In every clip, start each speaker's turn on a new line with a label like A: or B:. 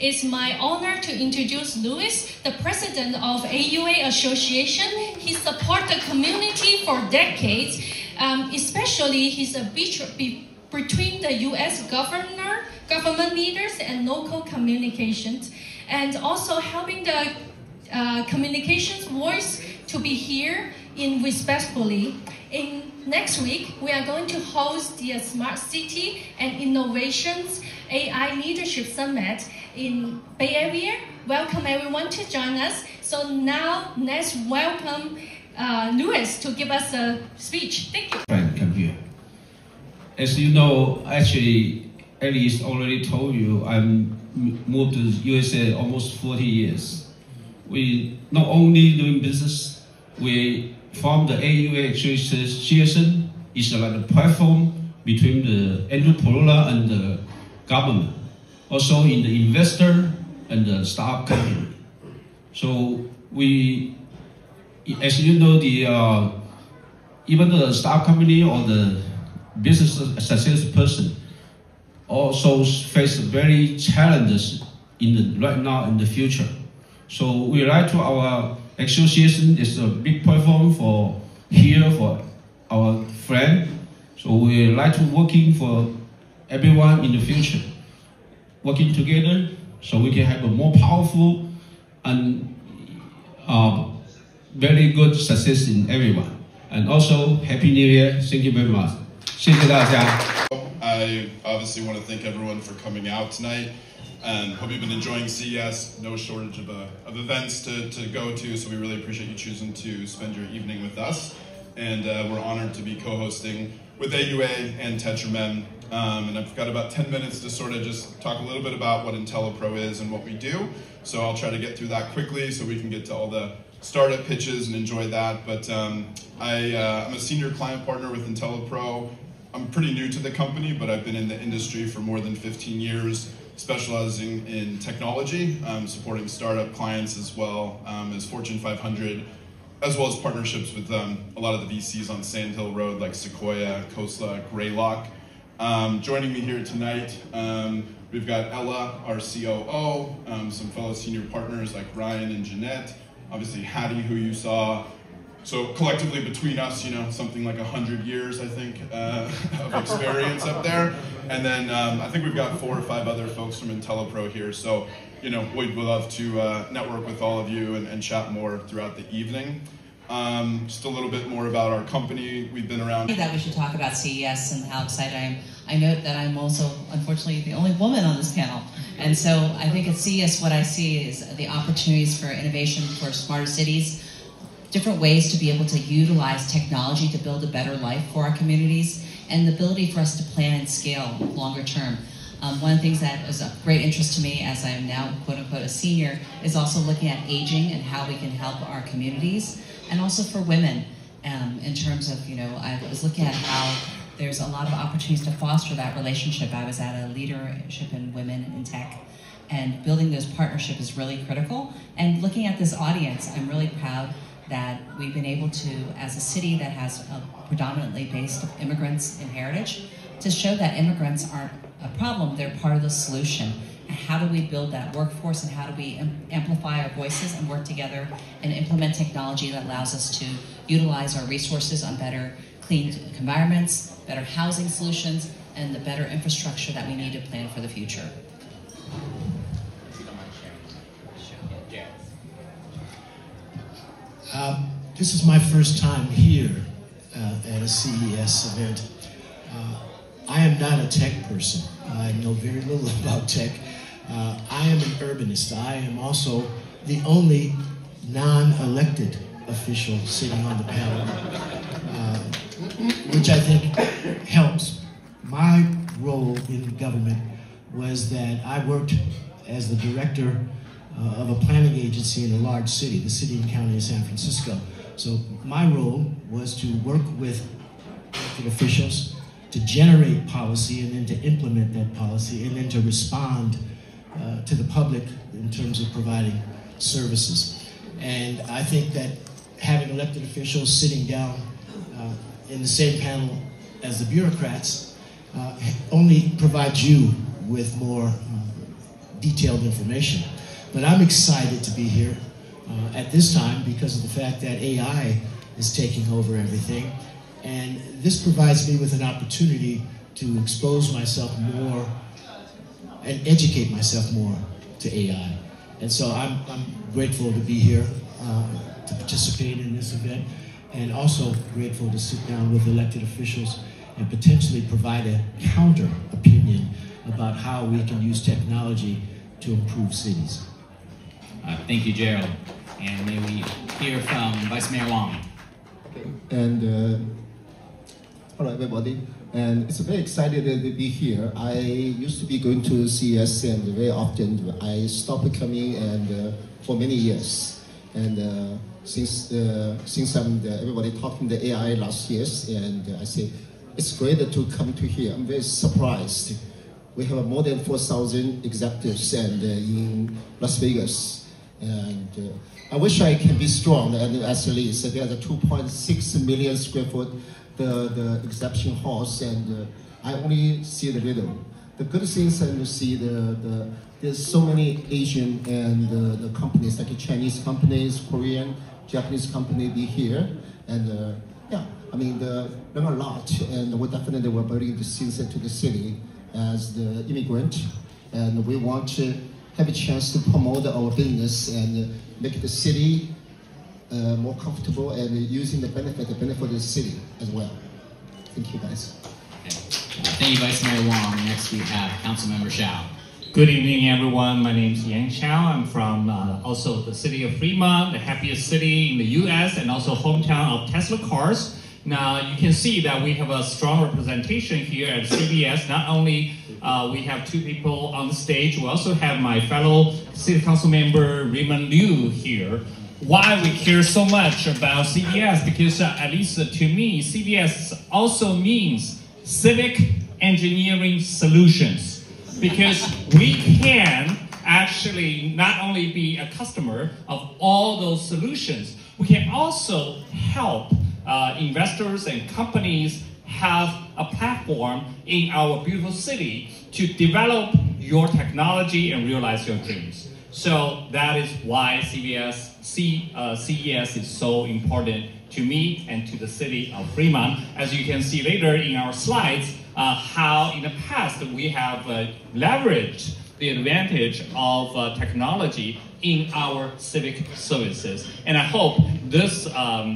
A: It's my honor to introduce Louis, the president of AUA Association. He supports the community for decades, especially he's a bridge between the U.S. government leaders and local communications, and also helping the communications voice to be here in respectfully. Next week, we are going to host the Smart City and Innovations AI Leadership Summit in Bay Area. Welcome everyone to join us. So now, let's welcome Louis to give us a speech. Thank you.
B: Come here. As you know, actually, Alice already told you, I moved to the USA almost 40 years. We not only doing business, we formed the AUA Association. It's like a platform between the entrepreneur and the government, also in the investor and the startup company. So we, as you know, even the startup company or the business success person also face very challenges right now in the future. So we write to our association. It's a big platform for our friend. So we like to working for everyone in the future, working together so we can have a more powerful and very good success in everyone. And also, Happy New Year. Thank you very much. 谢谢大家.
C: I obviously want to thank everyone for coming out tonight. Hope you've been enjoying CES. No shortage of events to go to, so we really appreciate you choosing to spend your evening with us. And we're honored to be co-hosting with AUA and TetraMem. And I've got about 10 minutes to sort of just talk a little bit about what IntelliPro is and what we do. So I'll try to get through that quickly so we can get to all the startup pitches and enjoy that. But I'm a senior client partner with IntelliPro. I'm pretty new to the company, but I've been in the industry for more than 15 years, specializing in technology, supporting startup clients as well as Fortune 500, as well as partnerships with a lot of the VCs on Sand Hill Road, like Sequoia, Khosla, Greylock. Joining me here tonight, we've got Ella, our COO, some fellow senior partners like Ryan and Jeanette, obviously Hattie, who you saw. So collectively between us, you know, something like 100 years, I think, of experience up there. And then I think we've got 4 or 5 other folks from IntelliPro here. So, you know, we'd love to network with all of you and chat more throughout the evening. Just a little bit more about our company. We've been around.
D: That we should talk about CES and how excited I am. I note that I'm also, unfortunately, the only woman on this panel. And so I think at CES what I see is the opportunities for innovation for smarter cities, different ways to be able to utilize technology to build a better life for our communities, and the ability for us to plan and scale longer term. One of the things that is of great interest to me as I am now, quote unquote, a senior, is also looking at aging and how we can help our communities, and also for women in terms of, you know, I was looking at how there's a lot of opportunities to foster that relationship. I was at a leadership in women in tech, and building those partnerships is really critical. And looking at this audience, I'm really proud that we've been able to, as a city that has a predominantly based of immigrants in heritage, to show that immigrants aren't a problem, they're part of the solution. And how do we build that workforce, and how do we amplify our voices and work together and implement technology that allows us to utilize our resources on better clean environments, better housing solutions, and the better infrastructure that we need to plan for the future.
E: This is my first time here at a CES event. I am not a tech person. I know very little about tech. I am an urbanist. I am also the only non-elected official sitting on the panel, which I think helps. My role in government was that I worked as the director of a planning agency in a large city, the city and county of San Francisco. So my role was to work with elected officials to generate policy and then to implement that policy and then to respond to the public in terms of providing services. And I think that having elected officials sitting down in the same panel as the bureaucrats only provides you with more detailed information. But I'm excited to be here at this time because of the fact that AI is taking over everything. And this provides me with an opportunity to expose myself more and educate myself more to AI. And so I'm grateful to be here to participate in this event, and also grateful to sit down with elected officials and potentially provide a counter opinion about how we can use technology to improve cities.
F: Thank you, Gerald. And may we hear from Vice Mayor Wang.
G: Okay. And hello, everybody. And it's very excited to be here. I used to be going to CES, and very often I stopped coming and for many years. And since everybody talking the AI last year, and I say it's great to come to here. I'm very surprised. We have more than 4,000 executives and in Las Vegas. And I wish I can be strong and at least there's a 2.6 million square foot the exception halls, and I only see the little. The good things and you see there's so many Asian and the companies like Chinese companies, Korean, Japanese company be here, and yeah, I mean learn a lot, and we definitely will bring the things to the city as the immigrant, and we want to have a chance to promote our business and make the city more comfortable and using the benefit of the city as well. Thank you, guys.
F: Okay. Thank you, Vice Mayor Wang. Next we have Councilmember Xiao.
H: Good evening, everyone. My name is Yang Xiao. I'm from also the city of Fremont, the happiest city in the U.S. and also hometown of Tesla cars. Now you can see that we have a strong representation here at CBS. Not only we have two people on the stage, we also have my fellow City Council member Raymond Liu here. Why we care so much about CBS? Because at least to me, CBS also means civic engineering solutions. Because we can actually not only be a customer of all those solutions, we can also help investors and companies have a platform in our beautiful city to develop your technology and realize your dreams. So that is why CES is so important to me and to the city of Fremont. As you can see later in our slides, how in the past we have leveraged the advantage of technology in our civic services. And I hope this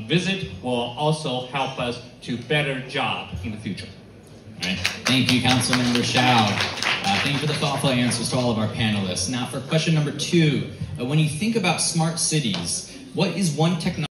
H: visit will also help us to better job in the future.
F: All right. Thank you, Councilmember Xiao. Thank you for the thoughtful answers to all of our panelists. Now for question number 2, when you think about smart cities, what is one technology